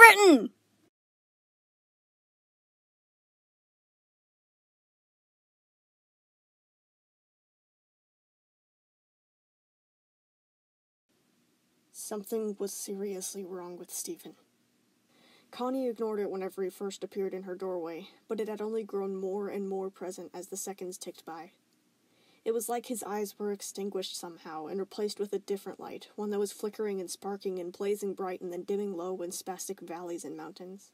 Rewritten! Something was seriously wrong with Stephen. Connie ignored it whenever he first appeared in her doorway, but it had only grown more and more present as the seconds ticked by. It was like his eyes were extinguished somehow and replaced with a different light, one that was flickering and sparking and blazing bright and then dimming low in spastic valleys and mountains.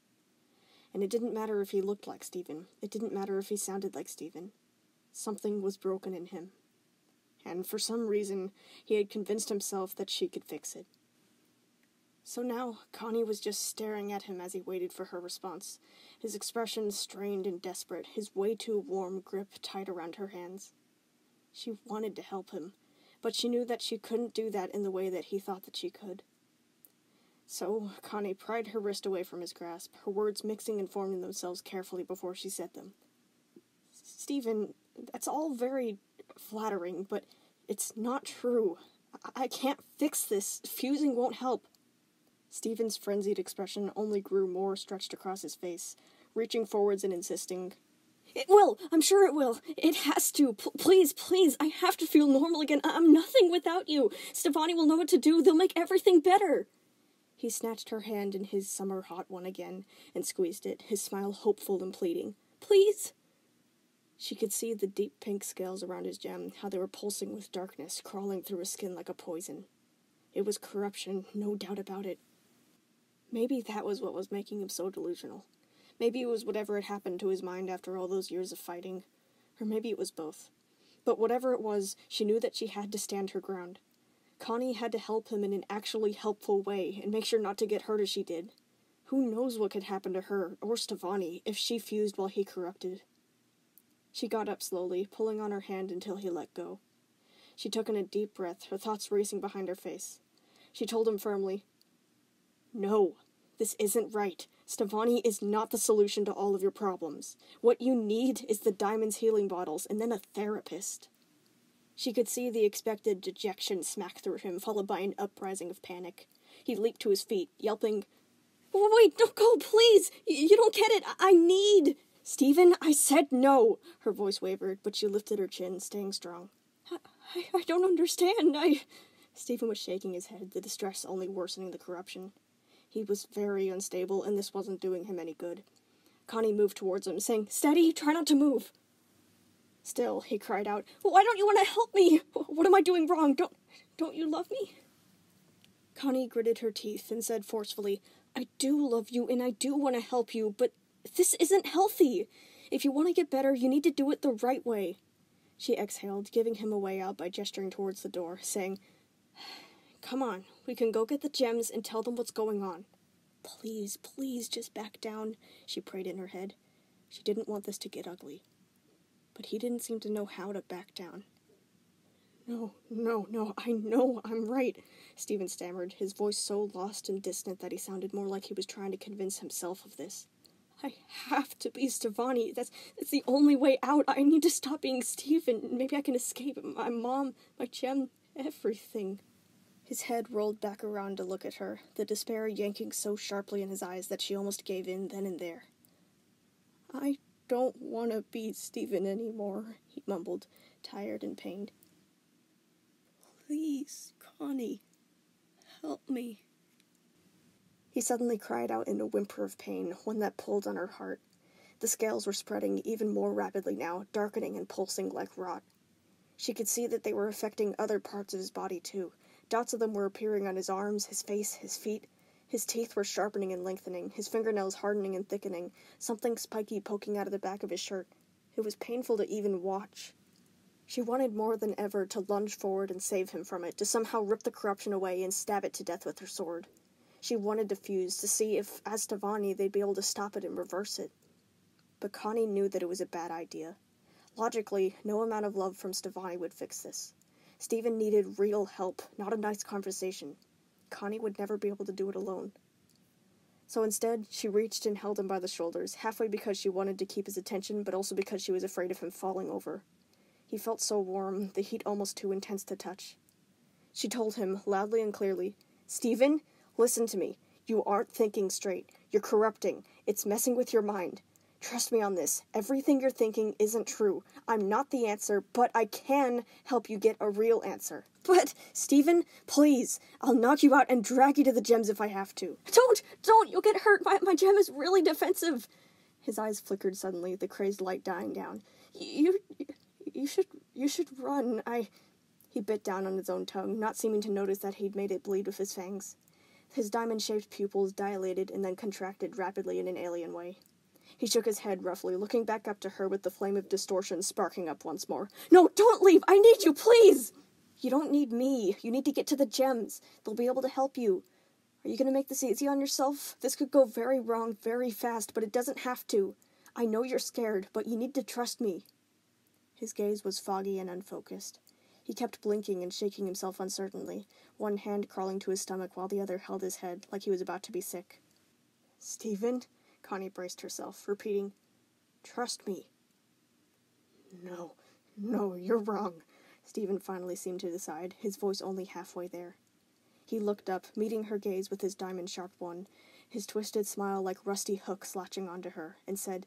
And it didn't matter if he looked like Stephen. It didn't matter if he sounded like Stephen. Something was broken in him. And for some reason, he had convinced himself that she could fix it. So now, Connie was just staring at him as he waited for her response, his expression strained and desperate, his way too warm grip tight around her hands. She wanted to help him, but she knew that she couldn't do that in the way that he thought that she could. So, Connie pried her wrist away from his grasp, her words mixing and forming themselves carefully before she said them. "Stephen, that's all very flattering, but it's not true. I can't fix this. Fusing won't help." Stephen's frenzied expression only grew more stretched across his face, reaching forwards and insisting, "It will! I'm sure it will! It has to! Please, please! I have to feel normal again! I'm nothing without you! Stefani will know what to do! They'll make everything better!" He snatched her hand in his summer-hot one again and squeezed it, his smile hopeful and pleading. "Please!" She could see the deep pink scales around his gem, how they were pulsing with darkness, crawling through his skin like a poison. It was corruption, no doubt about it. Maybe that was what was making him so delusional. Maybe it was whatever had happened to his mind after all those years of fighting. Or maybe it was both. But whatever it was, she knew that she had to stand her ground. Connie had to help him in an actually helpful way, and make sure not to get hurt as she did. Who knows what could happen to her, or Stefani, if she fused while he corrupted. She got up slowly, pulling on her hand until he let go. She took in a deep breath, her thoughts racing behind her face. She told him firmly, "No, this isn't right. Stefani is not the solution to all of your problems. What you need is the Diamond's healing bottles, and then a therapist." She could see the expected dejection smack through him, followed by an uprising of panic. He leaped to his feet, yelping, "Wait, don't go, please! You don't get it! I need—" "Stephen, I said no!" Her voice wavered, but she lifted her chin, staying strong. I don't understand. Stephen was shaking his head, the distress only worsening the corruption. He was very unstable, and this wasn't doing him any good. Connie moved towards him, saying, "Steady, try not to move." Still, he cried out, "Why don't you want to help me? What am I doing wrong? Don't you love me?" Connie gritted her teeth and said forcefully, "I do love you, and I do want to help you, but this isn't healthy. If you want to get better, you need to do it the right way." She exhaled, giving him a way out by gesturing towards the door, saying, "Come on, we can go get the gems and tell them what's going on." "Please, please, just back down," she prayed in her head. She didn't want this to get ugly. But he didn't seem to know how to back down. No, I know I'm right," Stephen stammered, his voice so lost and distant that he sounded more like he was trying to convince himself of this. "I have to be Stefani. That's the only way out. I need to stop being Stephen. Maybe I can escape my mom, my gem, everything." His head rolled back around to look at her, the despair yanking so sharply in his eyes that she almost gave in then and there. "I don't want to be Stephen anymore," he mumbled, tired and pained. "Please, Connie, help me." He suddenly cried out in a whimper of pain, one that pulled on her heart. The scales were spreading even more rapidly now, darkening and pulsing like rot. She could see that they were affecting other parts of his body, too. Dots of them were appearing on his arms, his face, his feet. His teeth were sharpening and lengthening, his fingernails hardening and thickening, something spiky poking out of the back of his shirt. It was painful to even watch. She wanted more than ever to lunge forward and save him from it, to somehow rip the corruption away and stab it to death with her sword. She wanted to fuse, to see if, as Stefani, they'd be able to stop it and reverse it. But Connie knew that it was a bad idea. Logically, no amount of love from Stefani would fix this. Stephen needed real help, not a nice conversation. Connie would never be able to do it alone. So instead, she reached and held him by the shoulders, halfway because she wanted to keep his attention, but also because she was afraid of him falling over. He felt so warm, the heat almost too intense to touch. She told him, loudly and clearly, "Stephen, listen to me. You aren't thinking straight. You're corrupting. It's messing with your mind. Trust me on this. Everything you're thinking isn't true. I'm not the answer, but I can help you get a real answer. But, Stephen, please, I'll knock you out and drag you to the gems if I have to. Don't, you'll get hurt. My gem is really defensive. His eyes flickered suddenly, the crazed light dying down. You should run. He bit down on his own tongue, not seeming to notice that he'd made it bleed with his fangs. His diamond-shaped pupils dilated and then contracted rapidly in an alien way. He shook his head roughly, looking back up to her with the flame of distortion sparking up once more. No, don't leave! I need you, please! You don't need me. You need to get to the gems. They'll be able to help you. Are you going to make this easy on yourself? This could go very wrong very fast, but it doesn't have to. I know you're scared, but you need to trust me. His gaze was foggy and unfocused. He kept blinking and shaking himself uncertainly, one hand crawling to his stomach while the other held his head like he was about to be sick. Stephen? Connie braced herself, repeating, "Trust me." No, you're wrong, Stephen finally seemed to decide, his voice only halfway there. He looked up, meeting her gaze with his diamond-sharp one, his twisted smile like rusty hooks latching onto her, and said,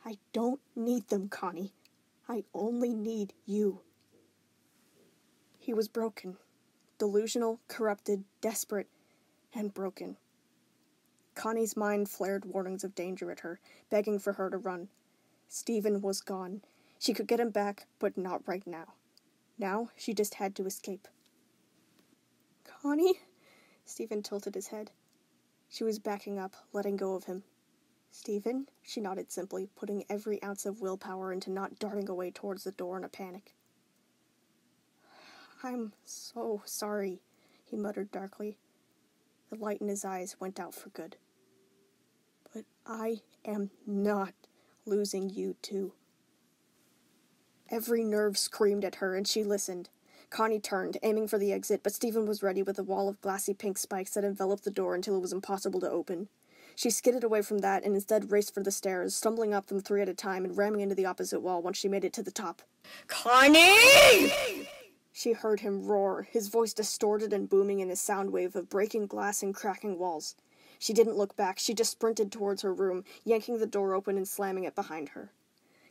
I don't need them, Connie. I only need you. He was broken. Delusional, corrupted, desperate, and broken. Connie's mind flared warnings of danger at her, begging for her to run. Stephen was gone. She could get him back, but not right now. Now, she just had to escape. Connie? Stephen tilted his head. She was backing up, letting go of him. Stephen? She nodded simply, putting every ounce of willpower into not darting away towards the door in a panic. I'm so sorry, he muttered darkly. The light in his eyes went out for good. But I am not losing you too. Every nerve screamed at her, and she listened. Connie turned, aiming for the exit, but Stephen was ready with a wall of glassy pink spikes that enveloped the door until it was impossible to open. She skidded away from that and instead raced for the stairs, stumbling up them 3 at a time and ramming into the opposite wall once she made it to the top. Connie! She heard him roar, his voice distorted and booming in a sound wave of breaking glass and cracking walls. She didn't look back, she just sprinted towards her room, yanking the door open and slamming it behind her.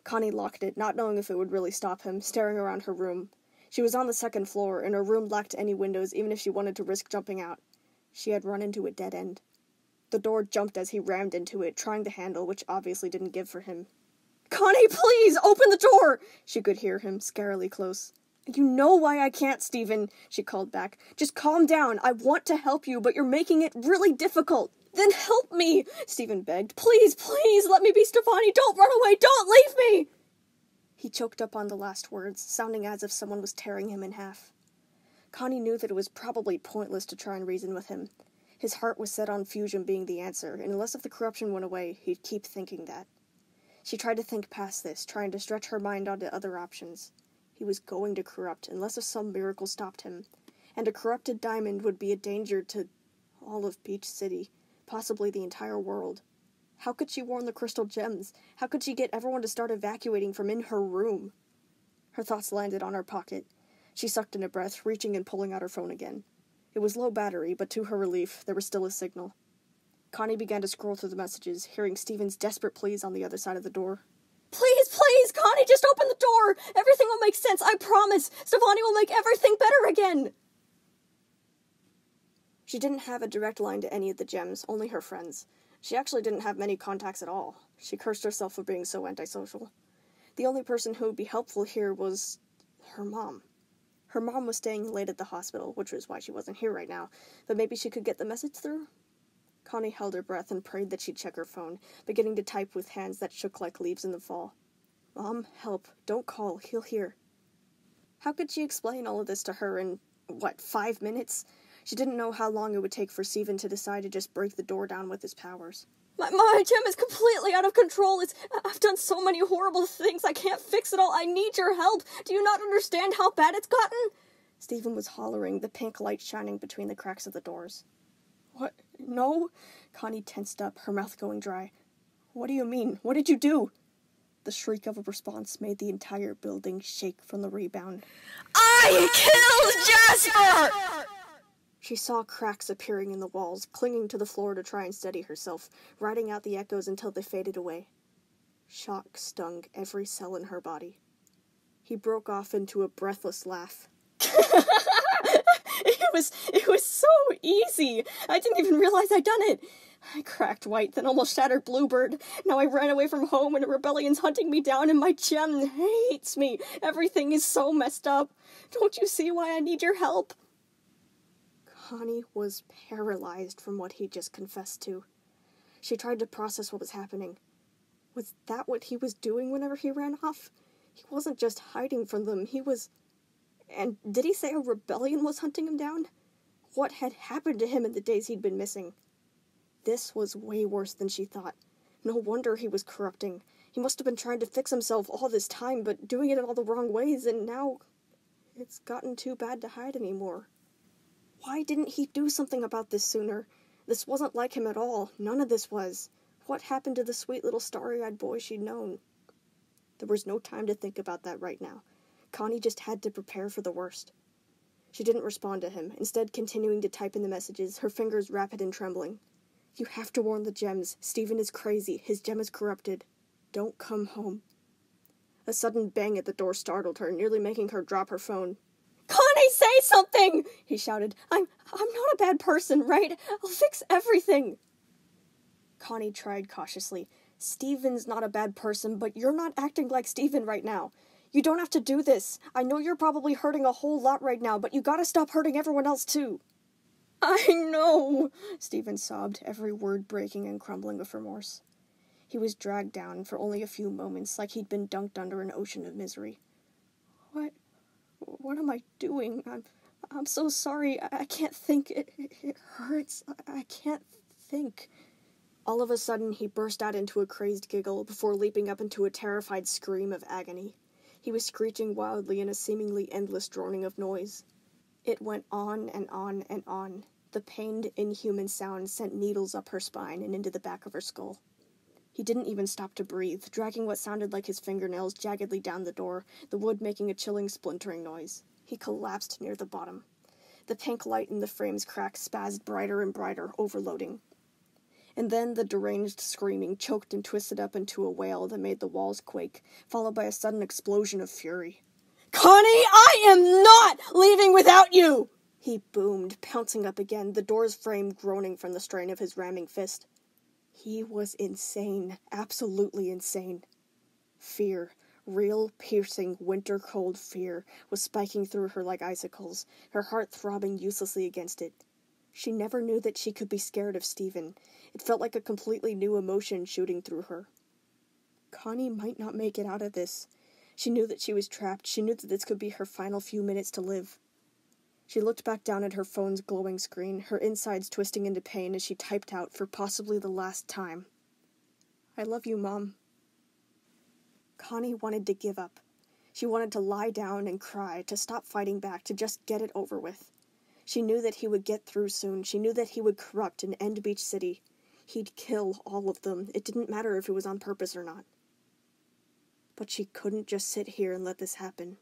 Connie locked it, not knowing if it would really stop him, staring around her room. She was on the 2nd floor, and her room lacked any windows even if she wanted to risk jumping out. She had run into a dead end. The door jumped as he rammed into it, trying the handle, which obviously didn't give for him. Connie, please, open the door! She could hear him, scarily close. You know why I can't, Stephen, she called back. Just calm down. I want to help you, but you're making it really difficult. Then help me, Stephen begged. Please, let me be Stefani. Don't run away. Don't leave me. He choked up on the last words, sounding as if someone was tearing him in half. Connie knew that it was probably pointless to try and reason with him. His heart was set on fusion being the answer, and unless if the corruption went away, he'd keep thinking that. She tried to think past this, trying to stretch her mind onto other options. He was going to corrupt, unless if some miracle stopped him. And a corrupted diamond would be a danger to all of Peach City, possibly the entire world. How could she warn the crystal gems? How could she get everyone to start evacuating from in her room? Her thoughts landed on her pocket. She sucked in a breath, reaching and pulling out her phone again. It was low battery, but to her relief, there was still a signal. Connie began to scroll through the messages, hearing Stephen's desperate pleas on the other side of the door. Please, Connie, just open the door! Everything will make sense, I promise! Stefani will make everything better again! She didn't have a direct line to any of the gems, only her friends. She actually didn't have many contacts at all. She cursed herself for being so antisocial. The only person who would be helpful here was her mom. Her mom was staying late at the hospital, which was why she wasn't here right now, but maybe she could get the message through? Connie held her breath and prayed that she'd check her phone, beginning to type with hands that shook like leaves in the fall. Mom, help. Don't call. He'll hear. How could she explain all of this to her in, 5 minutes? She didn't know how long it would take for Stephen to decide to just break the door down with his powers. My gem is completely out of control. I've done so many horrible things. I can't fix it all. I need your help. Do you not understand how bad it's gotten? Stephen was hollering, the pink light shining between the cracks of the doors. What? No? Connie tensed up, her mouth going dry. What do you mean? What did you do? The shriek of a response made the entire building shake from the rebound. I killed Jasper! She saw cracks appearing in the walls, clinging to the floor to try and steady herself, riding out the echoes until they faded away. Shock stung every cell in her body. He broke off into a breathless laugh. It was so easy. I didn't even realize I'd done it. I cracked white, then almost shattered Bluebird. Now I ran away from home and a rebellion's hunting me down and my gem hates me. Everything is so messed up. Don't you see why I need your help? Connie was paralyzed from what he'd just confessed to. She tried to process what was happening. Was that what he was doing whenever he ran off? He wasn't just hiding from them, he was... And did he say a rebellion was hunting him down? What had happened to him in the days he'd been missing? This was way worse than she thought. No wonder he was corrupting. He must have been trying to fix himself all this time, but doing it in all the wrong ways, and now it's gotten too bad to hide anymore. Why didn't he do something about this sooner? This wasn't like him at all. None of this was. What happened to the sweet little starry-eyed boy she'd known? There was no time to think about that right now. Connie just had to prepare for the worst. She didn't respond to him, instead continuing to type in the messages, her fingers rapid and trembling. You have to warn the gems. Stephen is crazy. His gem is corrupted. Don't come home. A sudden bang at the door startled her, nearly making her drop her phone. Connie, say something! He shouted. I'm not a bad person, right? I'll fix everything. Connie tried cautiously. Stephen's not a bad person, but you're not acting like Stephen right now. You don't have to do this. I know you're probably hurting a whole lot right now, but you gotta stop hurting everyone else too. I know, Stephen sobbed, every word breaking and crumbling with remorse. He was dragged down for only a few moments, like he'd been dunked under an ocean of misery. What am I doing? I'm so sorry. I can't think. It hurts. I can't think. All of a sudden, he burst out into a crazed giggle before leaping up into a terrified scream of agony. He was screeching wildly in a seemingly endless droning of noise. It went on and on and on. The pained, inhuman sound sent needles up her spine and into the back of her skull. He didn't even stop to breathe, dragging what sounded like his fingernails jaggedly down the door, the wood making a chilling, splintering noise. He collapsed near the bottom. The pink light in the frame's cracks spazzed brighter and brighter, overloading. And then the deranged screaming choked and twisted up into a wail that made the walls quake, followed by a sudden explosion of fury. Connie, I am not leaving without you! He boomed, pouncing up again, the door's frame groaning from the strain of his ramming fist. He was insane, absolutely insane. Fear, real, piercing, winter-cold fear, was spiking through her like icicles, her heart throbbing uselessly against it. She never knew that she could be scared of Stephen. It felt like a completely new emotion shooting through her. Connie might not make it out of this. She knew that she was trapped. She knew that this could be her final few minutes to live. She looked back down at her phone's glowing screen, her insides twisting into pain as she typed out for possibly the last time. I love you, Mom. Connie wanted to give up. She wanted to lie down and cry, to stop fighting back, to just get it over with. She knew that he would get through soon. She knew that he would corrupt and end Beach City. He'd kill all of them. It didn't matter if it was on purpose or not. But she couldn't just sit here and let this happen.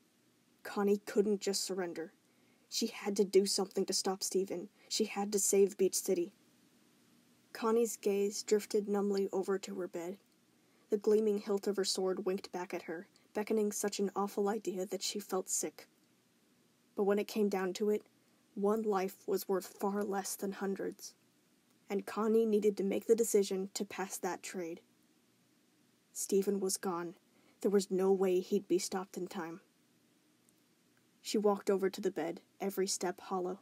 Connie couldn't just surrender. She had to do something to stop Stephen. She had to save Beach City. Connie's gaze drifted numbly over to her bed. The gleaming hilt of her sword winked back at her, beckoning such an awful idea that she felt sick. But when it came down to it, one life was worth far less than hundreds. And Connie needed to make the decision to pass that trade. Stephen was gone. There was no way he'd be stopped in time. She walked over to the bed, every step hollow.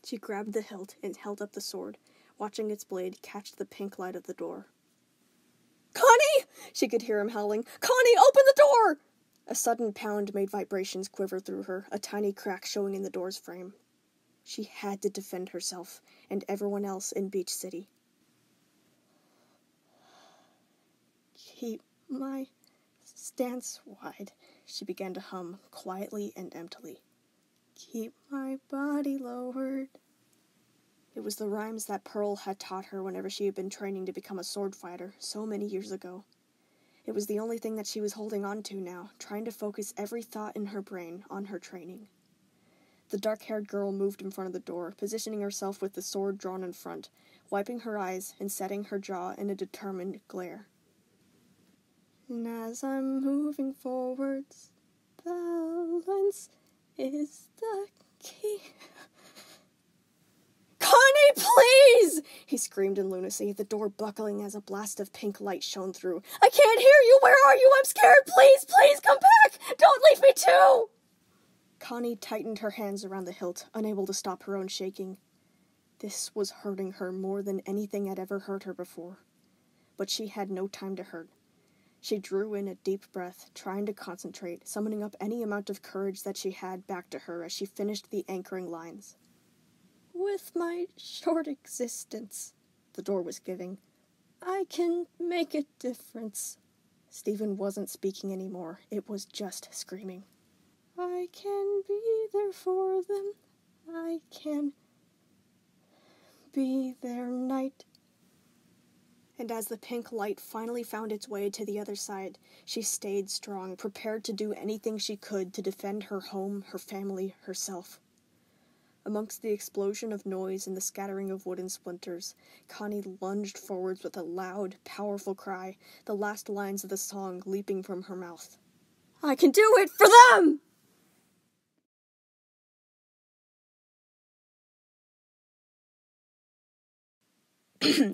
She grabbed the hilt and held up the sword, watching its blade catch the pink light of the door. Connie! She could hear him howling. Connie, open the door! A sudden pound made vibrations quiver through her, a tiny crack showing in the door's frame. She had to defend herself, and everyone else in Beach City. Keep my stance wide, she began to hum, quietly and emptily. Keep my body lowered. It was the rhymes that Pearl had taught her whenever she had been training to become a sword fighter so many years ago. It was the only thing that she was holding on to now, trying to focus every thought in her brain on her training. The dark-haired girl moved in front of the door, positioning herself with the sword drawn in front, wiping her eyes and setting her jaw in a determined glare. And as I'm moving forwards, balance is the key. Connie, please! He screamed in lunacy, the door buckling as a blast of pink light shone through. I can't hear you! Where are you? I'm scared! Please, please, come back! Don't leave me too! Connie tightened her hands around the hilt, unable to stop her own shaking. This was hurting her more than anything had ever hurt her before. But she had no time to hurt. She drew in a deep breath, trying to concentrate, summoning up any amount of courage that she had back to her as she finished the anchoring lines. With my short existence, the door was giving, I can make a difference. Stephen wasn't speaking anymore. It was just screaming. I can be there for them. I can be their knight. And as the pink light finally found its way to the other side, she stayed strong, prepared to do anything she could to defend her home, her family, herself. Amongst the explosion of noise and the scattering of wooden splinters, Connie lunged forwards with a loud, powerful cry, the last lines of the song leaping from her mouth. I can do it for them!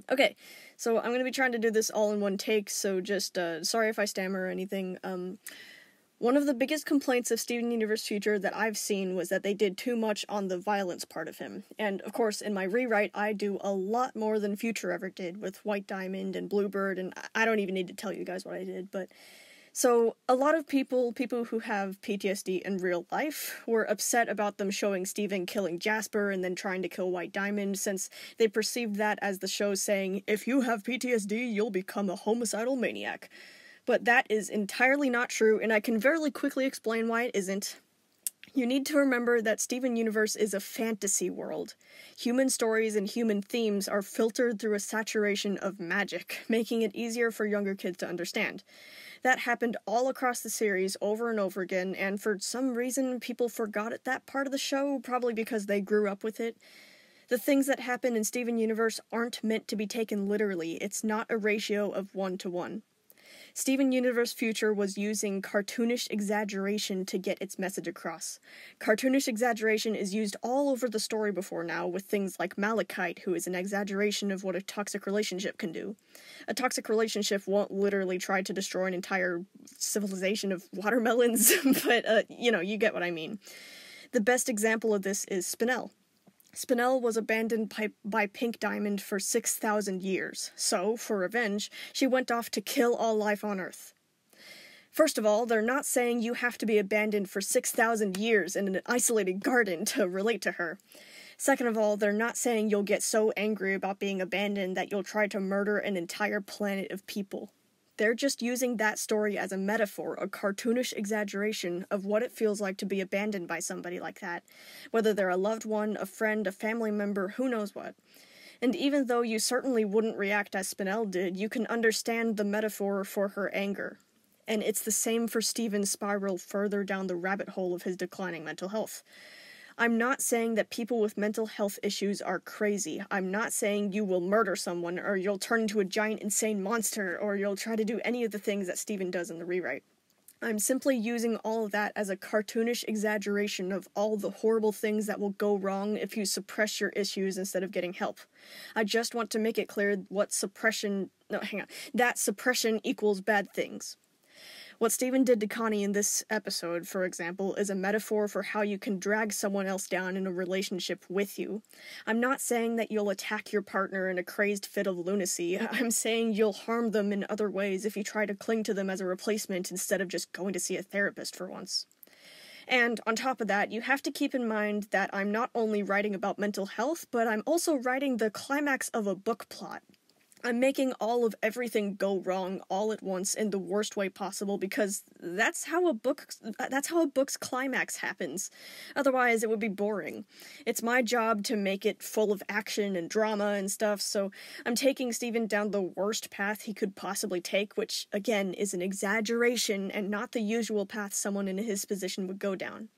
Okay, so I'm going to be trying to do this all in one take, so just, sorry if I stammer or anything. One of the biggest complaints of Steven Universe Future that I've seen was that they did too much on the violence part of him. And, of course, in my rewrite, I do a lot more than Future ever did with White Diamond and Bluebird, and I don't even need to tell you guys what I did, but... So, a lot of people who have PTSD in real life were upset about them showing Steven killing Jasper and then trying to kill White Diamond, since they perceived that as the show saying, if you have PTSD, you'll become a homicidal maniac. But that is entirely not true, and I can very quickly explain why it isn't. You need to remember that Steven Universe is a fantasy world. Human stories and human themes are filtered through a saturation of magic, making it easier for younger kids to understand. That happened all across the series over and over again, and for some reason people forgot at that part of the show, probably because they grew up with it. The things that happen in Steven Universe aren't meant to be taken literally. It's not a ratio of 1-to-1. Steven Universe Future was using cartoonish exaggeration to get its message across. Cartoonish exaggeration is used all over the story before now, with things like Malachite, who is an exaggeration of what a toxic relationship can do. A toxic relationship won't literally try to destroy an entire civilization of watermelons, but, you get what I mean. The best example of this is Spinel. Spinel was abandoned by Pink Diamond for 6,000 years, so, for revenge, she went off to kill all life on Earth. First of all, they're not saying you have to be abandoned for 6,000 years in an isolated garden to relate to her. Second of all, they're not saying you'll get so angry about being abandoned that you'll try to murder an entire planet of people. They're just using that story as a metaphor, a cartoonish exaggeration of what it feels like to be abandoned by somebody like that. Whether they're a loved one, a friend, a family member, who knows what. And even though you certainly wouldn't react as Spinel did, you can understand the metaphor for her anger. And it's the same for Steven's spiral further down the rabbit hole of his declining mental health. I'm not saying that people with mental health issues are crazy. I'm not saying you will murder someone, or you'll turn into a giant insane monster, or you'll try to do any of the things that Steven does in the rewrite. I'm simply using all of that as a cartoonish exaggeration of all the horrible things that will go wrong if you suppress your issues instead of getting help. I just want to make it clear that suppression equals bad things. What Steven did to Connie in this episode, for example, is a metaphor for how you can drag someone else down in a relationship with you. I'm not saying that you'll attack your partner in a crazed fit of lunacy. I'm saying you'll harm them in other ways if you try to cling to them as a replacement instead of just going to see a therapist for once. And on top of that, you have to keep in mind that I'm not only writing about mental health, but I'm also writing the climax of a book plot. I'm making all of everything go wrong all at once in the worst way possible because that's how a book's climax happens. Otherwise, it would be boring. It's my job to make it full of action and drama and stuff, so I'm taking Steven down the worst path he could possibly take, which, again, is an exaggeration and not the usual path someone in his position would go down.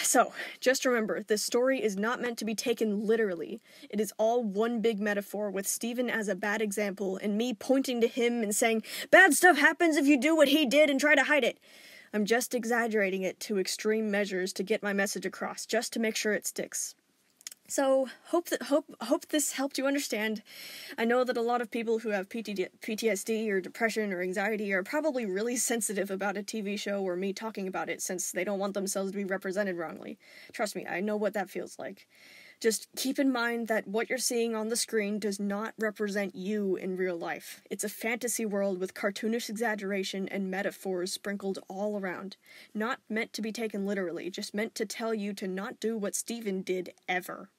So, just remember, this story is not meant to be taken literally. It is all one big metaphor, with Stephen as a bad example, and me pointing to him and saying, "Bad stuff happens if you do what he did and try to hide it." I'm just exaggerating it to extreme measures to get my message across, just to make sure it sticks. So, hope this helped you understand. I know that a lot of people who have PTSD or depression or anxiety are probably really sensitive about a TV show or me talking about it, since they don't want themselves to be represented wrongly. Trust me, I know what that feels like. Just keep in mind that what you're seeing on the screen does not represent you in real life. It's a fantasy world with cartoonish exaggeration and metaphors sprinkled all around. Not meant to be taken literally, just meant to tell you to not do what Stephen did ever.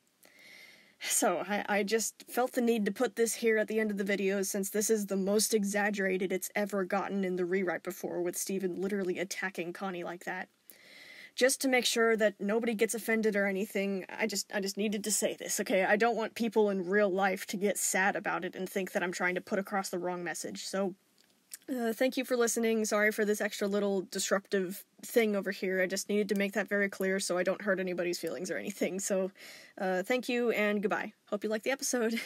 So, I just felt the need to put this here at the end of the video, since this is the most exaggerated it's ever gotten in the rewrite before, with Stephen literally attacking Connie like that. Just to make sure that nobody gets offended or anything, I just needed to say this, okay? I don't want people in real life to get sad about it and think that I'm trying to put across the wrong message. So, thank you for listening. Sorry for this extra little disruptive thing over here. I just needed to make that very clear so I don't hurt anybody's feelings or anything. So, thank you and goodbye. Hope you liked the episode.